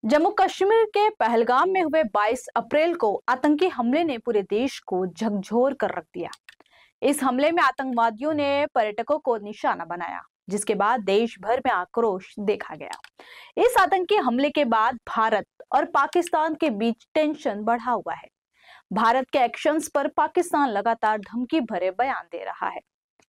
जम्मू कश्मीर के पहलगाम में हुए 22 अप्रैल को आतंकी हमले ने पूरे देश को झकझोर कर रख दिया। इस हमले में आतंकवादियों ने पर्यटकों को निशाना बनाया, जिसके बाद देश भर में आक्रोश देखा गया। इस आतंकी हमले के बाद भारत और पाकिस्तान के बीच टेंशन बढ़ा हुआ है। भारत के एक्शंस पर पाकिस्तान लगातार धमकी भरे बयान दे रहा है।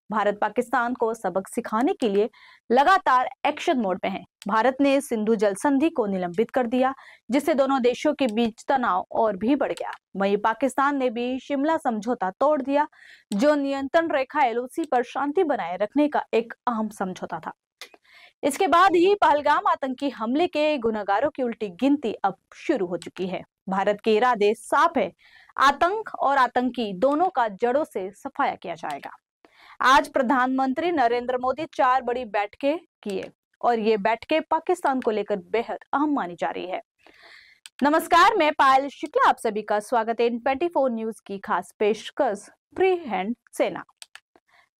भारत पाकिस्तान को सबक सिखाने के लिए लगातार एक्शन मोड में है। भारत ने सिंधु जल संधि को निलंबित कर दिया, जिससे दोनों देशों के बीच तनाव और भी बढ़ गया। वहीं पाकिस्तान ने भी शिमला समझौता तोड़ दिया, जो नियंत्रण रेखा एलओसी पर शांति बनाए रखने का एक अहम समझौता था। इसके बाद ही पहलगाम आतंकी हमले के गुनहगारों की उल्टी गिनती अब शुरू हो चुकी है। भारत के इरादे साफ है, आतंक और आतंकी दोनों का जड़ों से सफाया किया जाएगा। आज प्रधानमंत्री नरेंद्र मोदी 4 बड़ी बैठकें किए और ये बैठकें पाकिस्तान को लेकर बेहद अहम मानी जा रही है। नमस्कार, मैं पायल शुक्ला, आप सभी का स्वागत है इन 24 न्यूज की खास पेशकश फ्री हैंड सेना।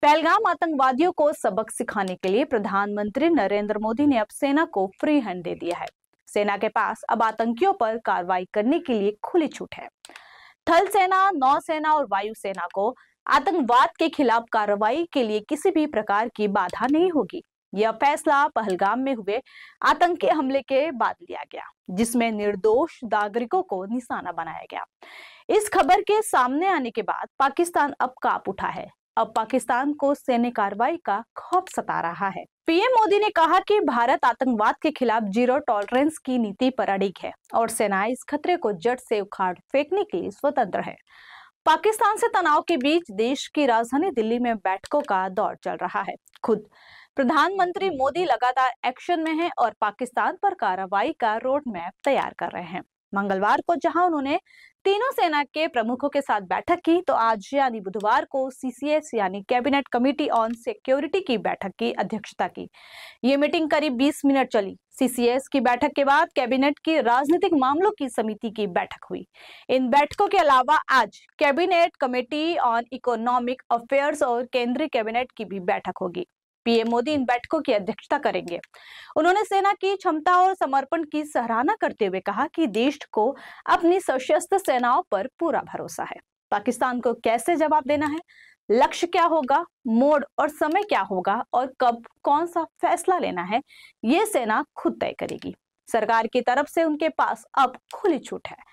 पहलगाम आतंकवादियों को सबक सिखाने के लिए प्रधानमंत्री नरेंद्र मोदी ने अब सेना को फ्री हैंड दे दिया है। सेना के पास अब आतंकियों पर कार्रवाई करने के लिए खुली छूट है। थल सेना, नौसेना और वायुसेना को आतंकवाद के खिलाफ कार्रवाई के लिए किसी भी प्रकार की बाधा नहीं होगी। यह फैसला पहलगाम में हुए आतंकी हमले के बाद लिया गया, जिसमें निर्दोष नागरिकों को निशाना बनाया गया। इस खबर के सामने आने के बाद पाकिस्तान अब कांप उठा है। अब पाकिस्तान को सैन्य कार्रवाई का खौफ सता रहा है। पीएम मोदी ने कहा कि भारत आतंकवाद के खिलाफ जीरो टॉलरेंस की नीति पर अडिग है और सेना इस खतरे को जड़ से उखाड़ फेंकने के लिए स्वतंत्र है। पाकिस्तान से तनाव के बीच देश की राजधानी दिल्ली में बैठकों का दौर चल रहा है। खुद प्रधानमंत्री मोदी लगातार एक्शन में हैं और पाकिस्तान पर कार्रवाई का रोड मैप तैयार कर रहे हैं। मंगलवार को जहां उन्होंने तीनों सेना के प्रमुखों के साथ बैठक की, तो आज यानी बुधवार को सीसीएस यानी कैबिनेट कमेटी ऑन सिक्योरिटी की बैठक की अध्यक्षता की। ये मीटिंग करीब 20 मिनट चली। सीसीएस की बैठक के बाद कैबिनेट की राजनीतिक मामलों की समिति की बैठक हुई। इन बैठकों के अलावा आज cabinet committee on economic affairs और केंद्रीय कैबिनेट की भी बैठक होगी। पीएम मोदी इन बैठकों की अध्यक्षता करेंगे। उन्होंने सेना की क्षमता और समर्पण की सराहना करते हुए कहा कि देश को अपनी सशस्त्र सेनाओं पर पूरा भरोसा है। पाकिस्तान को कैसे जवाब देना है, लक्ष्य क्या होगा, मोड और समय क्या होगा और कब कौन सा फैसला लेना है, ये सेना खुद तय करेगी। सरकार की तरफ से उनके पास अब खुली छूट है।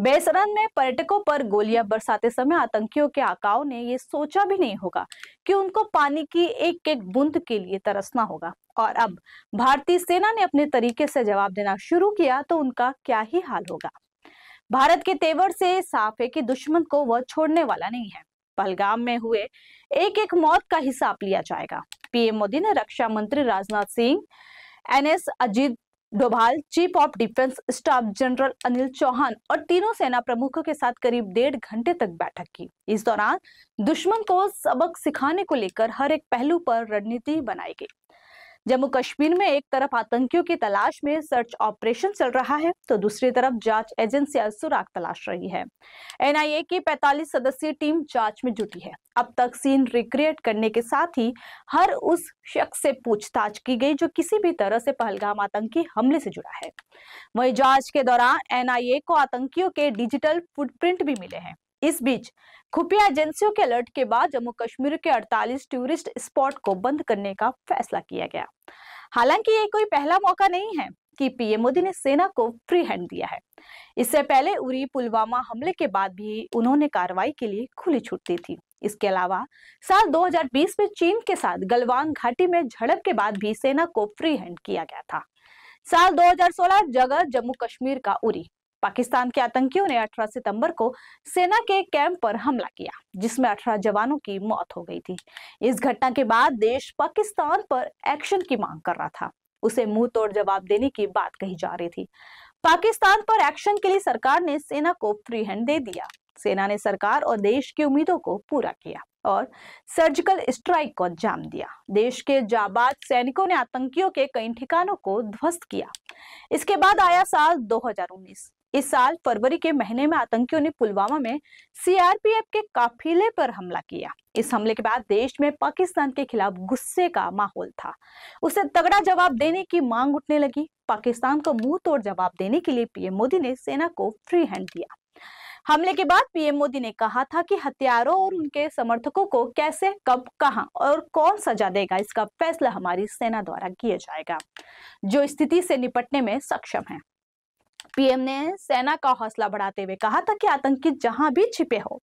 बेसरन में पर्यटकों पर गोलियां बरसाते समय आतंकियों के आकाओं ने ये सोचा भी नहीं होगा कि उनको पानी की एक एक बूंद के लिए तरसना होगा। और अब भारतीय सेना ने अपने तरीके से जवाब देना शुरू किया तो उनका क्या ही हाल होगा। भारत के तेवर से साफ है कि दुश्मन को वह छोड़ने वाला नहीं है। पहलगाम में हुए एक एक मौत का हिसाब लिया जाएगा। पीएम मोदी ने रक्षा मंत्री Rajnath Singh, NSA Ajit Doval, chief of defence staff general Anil Chauhan और तीनों सेना प्रमुखों के साथ करीब 1.5 घंटे तक बैठक की। इस दौरान दुश्मन को सबक सिखाने को लेकर हर एक पहलू पर रणनीति बनाई गई। जम्मू कश्मीर में एक तरफ आतंकियों की तलाश में सर्च ऑपरेशन चल रहा है, तो दूसरी तरफ जांच एजेंसियां सुराग तलाश रही है। एनआईए की 45 सदस्यीय टीम जांच में जुटी है। अब तक सीन रिक्रिएट करने के साथ ही हर उस शख्स से पूछताछ की गई जो किसी भी तरह से पहलगाम आतंकी हमले से जुड़ा है। वहीं जांच के दौरान एनआईए को आतंकियों के डिजिटल फुटप्रिंट भी मिले हैं। इस बीच खुफिया एजेंसियों के अलर्ट के बाद जम्मू कश्मीर के 48 टूरिस्ट स्पॉट को बंद करने का फैसला किया गया। हालांकि ये कोई पहला मौका नहीं है कि पीएम मोदी ने सेना को फ्री हैंड दिया है। इससे पहले उरी पुलवामा हमले के बाद भी उन्होंने कार्रवाई के लिए खुली छूट दी थी। इसके अलावा साल 2020 में चीन के साथ गलवान घाटी में झड़प के बाद भी सेना को फ्री हैंड किया गया था। साल 2016 जगह जम्मू कश्मीर का उरी। पाकिस्तान के आतंकियों ने 18 सितंबर को सेना के कैंप पर हमला किया, जिसमें 18 जवानों की मौत हो गई थी। इस घटना के बाद देश पाकिस्तान पर एक्शन की मांग कर रहा था। उसे मुंह तोड़ जवाब देने की बात कही जा रही थी। पाकिस्तान पर एक्शन के लिए सरकार ने सेना को फ्री हैंड दे दिया। सेना ने सरकार और देश की उम्मीदों को पूरा किया और सर्जिकल स्ट्राइक को अंजाम दिया। देश के जाबाज सैनिकों ने आतंकियों के कई ठिकानों को ध्वस्त किया। इसके बाद आया साल 2019। इस साल फरवरी के महीने में आतंकियों ने पुलवामा में सीआरपीएफ के काफिले पर हमला किया। इस हमले के बाद देश में पाकिस्तान के खिलाफ गुस्से का माहौल था। उसे तगड़ा जवाब देने की मांग उठने लगी। पाकिस्तान को मुंह तोड़ जवाब देने के लिए पीएम मोदी ने सेना को फ्री हैंड दिया। हमले के बाद पीएम मोदी ने कहा था कि हत्यारों और उनके समर्थकों को कैसे, कब, कहां और कौन सजा देगा, इसका फैसला हमारी सेना द्वारा किया जाएगा, जो स्थिति से निपटने में सक्षम है। पीएम ने सेना का हौसला बढ़ाते हुए कहा था कि आतंकी जहां भी छिपे हो,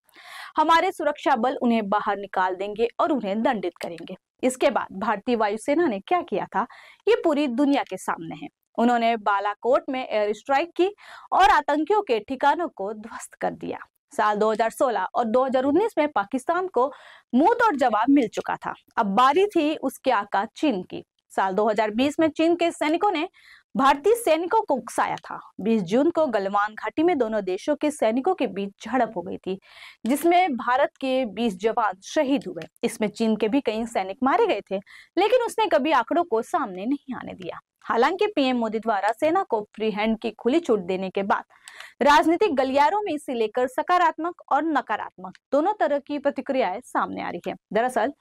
हमारे सुरक्षा बल उन्हें बाहर निकाल देंगे और उन्हें दंडित करेंगे। इसके बाद भारतीय वायुसेना ने क्या किया था, ये पूरी दुनिया के सामने है। उन्होंने बालाकोट में एयर स्ट्राइक की और आतंकियों के ठिकानों को ध्वस्त कर दिया। साल 2016 और 2019 में पाकिस्तान को मुंह तोड़ जवाब मिल चुका था। अब बारी थी उसके आका चीन की। साल 2020 में चीन के सैनिकों ने भारतीय सैनिकों को उकसाया था। 20 जून को गलवान घाटी में दोनों देशों के सैनिकों के बीच झड़प हो गई थी, जिसमें भारत के 20 जवान शहीद हुए। इसमें चीन के भी कई सैनिक मारे गए थे, लेकिन उसने कभी आंकड़ों को सामने नहीं आने दिया। हालांकि पीएम मोदी द्वारा सेना को फ्री हैंड की खुली छूट देने के बाद राजनीतिक गलियारों में इसे लेकर सकारात्मक और नकारात्मक दोनों तरह की प्रतिक्रियाएं सामने आ रही है। दरअसल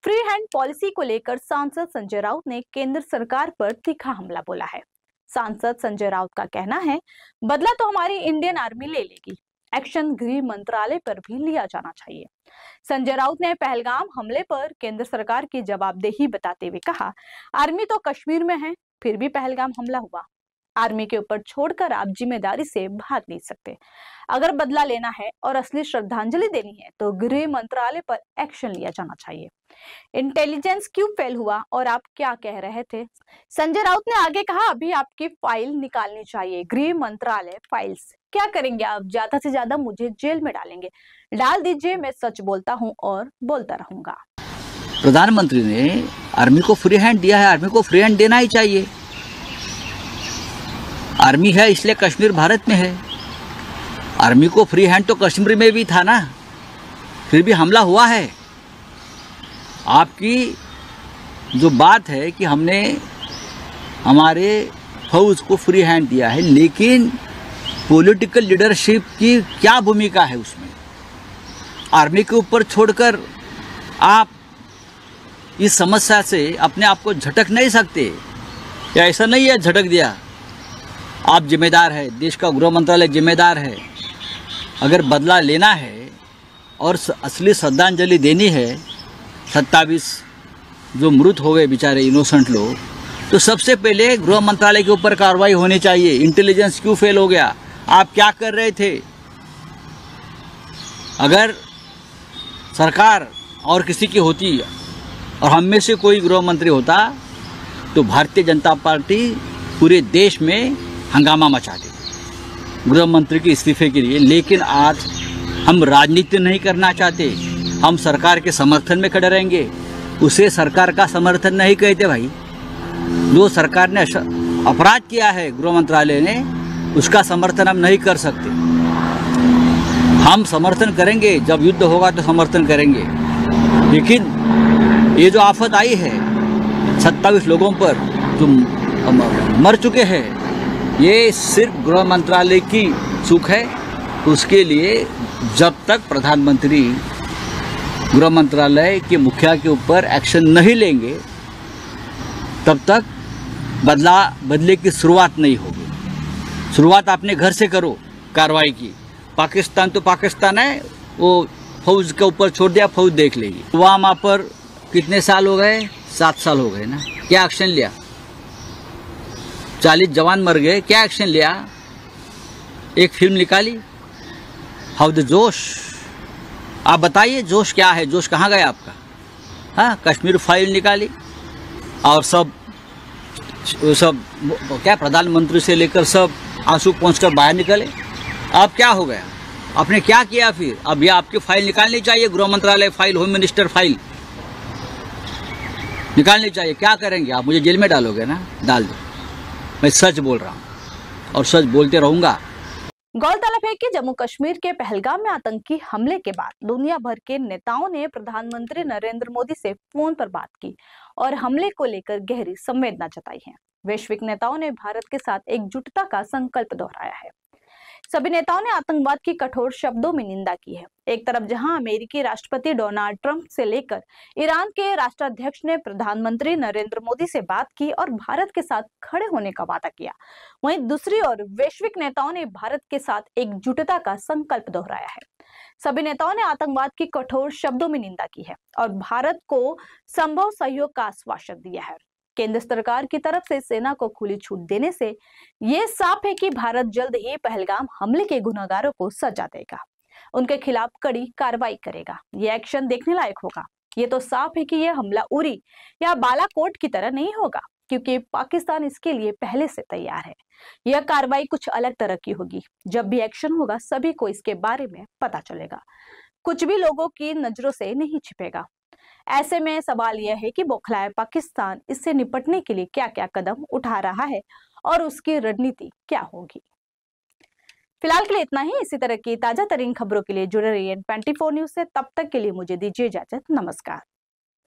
फ्री हैंड पॉलिसी को लेकर सांसद संजय राउत ने केंद्र सरकार पर तीखा हमला बोला है। सांसद संजय राउत का कहना है, बदला तो हमारी इंडियन आर्मी ले लेगी, एक्शन गृह मंत्रालय पर भी लिया जाना चाहिए। संजय राउत ने पहलगाम हमले पर केंद्र सरकार की जवाबदेही बताते हुए कहा, आर्मी तो कश्मीर में है, फिर भी पहलगाम हमला हुआ। आर्मी के ऊपर छोड़कर आप जिम्मेदारी से भाग नहीं सकते। अगर बदला लेना है और असली श्रद्धांजलि देनी है तो गृह मंत्रालय पर एक्शन लिया जाना चाहिए। इंटेलिजेंस क्यों फेल हुआ और आप क्या कह रहे थे? संजय राउत ने आगे कहा, अभी आपकी फाइल निकालनी चाहिए, गृह मंत्रालय फाइल्स। क्या करेंगे आप? ज्यादा से ज्यादा मुझे जेल में डालेंगे। डाल दीजिए, मैं सच बोलता हूँ और बोलता रहूंगा। प्रधानमंत्री ने आर्मी को फ्री हैंड दिया है, आर्मी को फ्री हैंड देना ही चाहिए। आर्मी है इसलिए कश्मीर भारत में है। आर्मी को फ्री हैंड तो कश्मीर में भी था ना, फिर भी हमला हुआ है। आपकी जो बात है कि हमने हमारे फौज को फ्री हैंड दिया है, लेकिन पॉलिटिकल लीडरशिप की क्या भूमिका है उसमें? आर्मी के ऊपर छोड़कर आप इस समस्या से अपने आप को झटक नहीं सकते। या ऐसा नहीं है झटक दिया, आप जिम्मेदार है, देश का गृह मंत्रालय जिम्मेदार है। अगर बदला लेना है और असली श्रद्धांजलि देनी है 27 जो मृत हो गए बेचारे इनोसेंट लोग, तो सबसे पहले गृह मंत्रालय के ऊपर कार्रवाई होनी चाहिए। इंटेलिजेंस क्यों फेल हो गया? आप क्या कर रहे थे? अगर सरकार और किसी की होती और हम में से कोई गृह मंत्री होता तो भारतीय जनता पार्टी पूरे देश में हंगामा मचा देती गृह मंत्री के इस्तीफे के लिए। लेकिन आज हम राजनीति नहीं करना चाहते, हम सरकार के समर्थन में खड़े रहेंगे। उसे सरकार का समर्थन नहीं कहते भाई। जो सरकार ने अपराध किया है गृह मंत्रालय ने, उसका समर्थन हम नहीं कर सकते। हम समर्थन करेंगे, जब युद्ध होगा तो समर्थन करेंगे। लेकिन ये जो आफत आई है 27 लोगों पर जो मर चुके हैं, ये सिर्फ गृह मंत्रालय की चूक है। उसके लिए जब तक प्रधानमंत्री गृह मंत्रालय के मुखिया के ऊपर एक्शन नहीं लेंगे, तब तक बदले की शुरुआत नहीं होगी। शुरुआत अपने घर से करो कार्रवाई की। पाकिस्तान तो पाकिस्तान है, वो फौज के ऊपर छोड़ दिया, फौज देख लेगी। पुलवामा पर कितने साल हो गए? 7 साल हो गए ना। क्या एक्शन लिया? 40 जवान मर गए, क्या एक्शन लिया? एक फिल्म निकाली, हाउ द जोश। आप बताइए जोश क्या है? जोश कहाँ गया आपका? हाँ, कश्मीर फाइल निकाली और सब क्या प्रधानमंत्री से लेकर सब आंसू पहुँचकर बाहर निकले। अब क्या हो गया? आपने क्या किया फिर? अब ये आपकी फाइल निकालनी चाहिए, गृह मंत्रालय फाइल, होम मिनिस्टर फाइल निकालनी चाहिए। क्या करेंगे आप? मुझे जेल में डालोगे ना? डाल दो, मैं सच बोल रहा हूँ और सच बोलते रहूंगा। गौरतलब है कि जम्मू कश्मीर के पहलगाम में आतंकी हमले के बाद दुनिया भर के नेताओं ने प्रधानमंत्री नरेंद्र मोदी से फोन पर बात की और हमले को लेकर गहरी संवेदना जताई है। वैश्विक नेताओं ने भारत के साथ एकजुटता का संकल्प दोहराया है। सभी नेताओं ने आतंकवाद की कठोर शब्दों में निंदा की है। एक तरफ जहां अमेरिकी राष्ट्रपति डोनाल्ड ट्रंप से लेकर ईरान के राष्ट्राध्यक्ष ने प्रधानमंत्री नरेंद्र मोदी से बात की और भारत के साथ खड़े होने का वादा किया, वहीं दूसरी ओर वैश्विक नेताओं ने भारत के साथ एकजुटता का संकल्प दोहराया है। सभी नेताओं ने आतंकवाद की कठोर शब्दों में निंदा की है और भारत को संभव सहयोग का आश्वासन दिया है। केंद्र सरकार की तरफ से सेना को खुली छूट देने से ये साफ है कि भारत जल्द ही पहलगाम हमले के गुनहगारों को सजा देगा, उनके खिलाफ कड़ी कार्रवाई करेगा। ये एक्शन देखने लायक होगा। ये तो साफ है कि यह हमला उरी या बालाकोट की तरह नहीं होगा, क्योंकि पाकिस्तान इसके लिए पहले से तैयार है। यह कार्रवाई कुछ अलग तरह की होगी। जब भी एक्शन होगा सभी को इसके बारे में पता चलेगा, कुछ भी लोगों की नजरों से नहीं छिपेगा। ऐसे में सवाल यह है कि बौखलाया पाकिस्तान इससे निपटने के लिए क्या क्या कदम उठा रहा है और उसकी रणनीति क्या होगी। फिलहाल के लिए इतना ही। इसी तरह की ताजा तरीन खबरों के लिए जुड़े रहिए N24 न्यूज से। तब तक के लिए मुझे दीजिए इजाजत। नमस्कार।